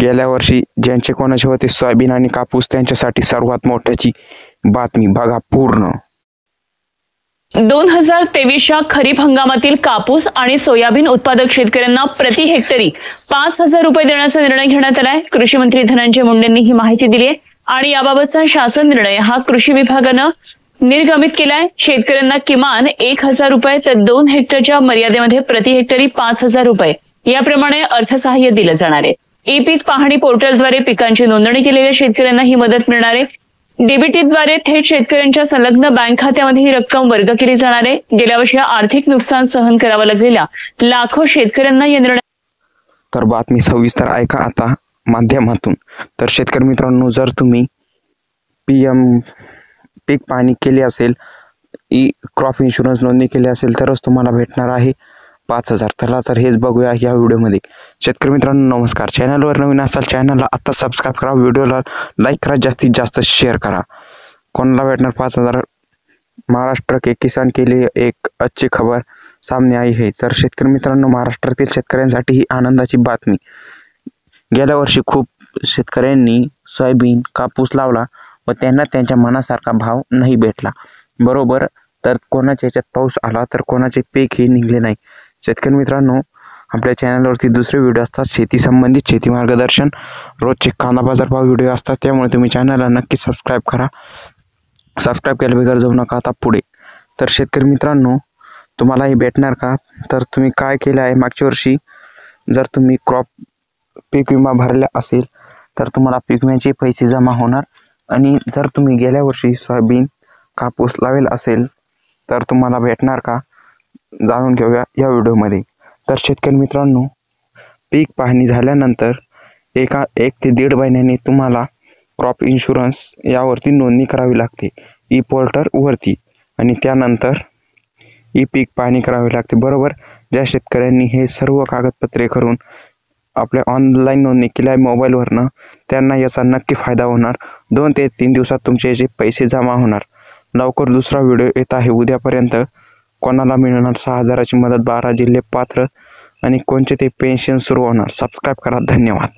गेल्या वर्षी ज्यांचे कोणाचे होते सोयाबीन आणि कापूस त्यांच्यासाठी सर्वात मोठ्याची बातमी बघा पूर्ण। 2023च्या खरीप हंगामातील कापूस आणि सोयाबीन उत्पादक शेतकऱ्यांना प्रति हेक्टरी 5,000 रुपये देण्याचा निर्णय घेण्यात आलाय। कृषी मंत्री धनंजय मुंडेंनी ही माहिती दिली आहे आणि याबाबतचा शासन निर्णय हा कृषी विभागानं निर्गमित केलाय। शेतकऱ्यांना किमान 1,000 रुपये तर 2 हेक्टरच्या मर्यादेमध्ये प्रति हेक्टरी 5,000 रुपये याप्रमाणे अर्थसहाय्य दिलं जाणार आहे। ई पीक पाहणी पोर्टलद्वारे पिकांची नोंदणी केलेल्या शेतकऱ्यांना ही मदत मिळणार आहे। डीबीटीद्वारे थेट शेतकऱ्यांच्या संलग्न बँक खात्यामध्ये ही रक्कम वर्ग केली जाणार आहे। गेल्या वर्षी आर्थिक नुकसान सहन करावं लागलेल्या लाखो शेतकऱ्यांना या निर्णय तर बातमी सविस्तर ऐका आता माध्यमातून। तर शेतकरी मित्रांनो, जर तुम्ही PM पीक पाहणी केली असेल, ई क्रॉप इन्शुरन्स नोंदणी केली असेल तरच तुम्हाला भेटणार आहे 5,000। तर हेच बघूया या व्हिडिओमध्ये। शेतकरी मित्रांनो नमस्कार, चॅनलवर नवीन असाल चॅनलला आता सबस्क्राईब करा, व्हिडिओला लाईक करा, जास्तीत जास्त शेअर करा। कोणाला भेटणार 5,000? महाराष्ट्र के किसान के लिए एक अच्छी खबर सामने आई है। तर शेतकरी मित्रांनो, महाराष्ट्रातील शेतकऱ्यांसाठी ही आनंदाची बातमी। गेल्या वर्षी खूप शेतकऱ्यांनी सोयाबीन कापूस लावला व त्यांना त्यांच्या मनासारखा भाव नाही भेटला, बरोबर। तर कोणाच्या याच्यात पाऊस आला तर कोणाचे पीक हे निघले नाही। शेतकरी मित्रांनो, आपल्या चॅनलवरती दुसरे व्हिडिओ असतात शेती संबंधित, शेती मार्गदर्शन, रोजचे कांदा बाजार भाव व्हिडिओ असतात, त्यामुळे तुम्ही चॅनलला नक्की सबस्क्राईब करा। सबस्क्राईब केल्याबगैर जाऊ नका आता पुढे। तर शेतकरी मित्रांनो, तुम्हाला हे भेटणार का? तर तुम्ही काय केलं आहे मागच्या वर्षी, जर तुम्ही क्रॉप पीक विमा भरला असेल तर तुम्हाला पीक विम्याचे पैसे जमा होणार, आणि जर तुम्ही गेल्या वर्षी सोयाबीन कापूस लावेल असेल तर तुम्हाला भेटणार का, जाणून घेऊया या व्हिडिओमध्ये। तर शेतकरी मित्रांनो, पीक पाहणी झाल्यानंतर 1 ते 1.5 महिन्यांनी तुम्हाला क्रॉप इन्शुरन्स यावरती नोंदणी करावी लागते ई पोर्टलवरती, आणि त्यानंतर ई पीक पाहणी करावी लागते, बरोबर। ज्या शेतकऱ्यांनी हे सर्व कागदपत्रे करून आपल्या ऑनलाईन नोंदणी केली आहे मोबाईलवरनं, त्यांना याचा नक्की फायदा होणार। 2 ते 3 दिवसात तुमचे जे पैसे जमा होणार। लवकर दुसरा व्हिडिओ येत आहे उद्यापर्यंत। कोणाला मिळणार 6,000ची मदत, 12 जिल्हे पात्र, आणि कोणते ते पेन्शन सुरू होणार। सबस्क्राईब करा, धन्यवाद।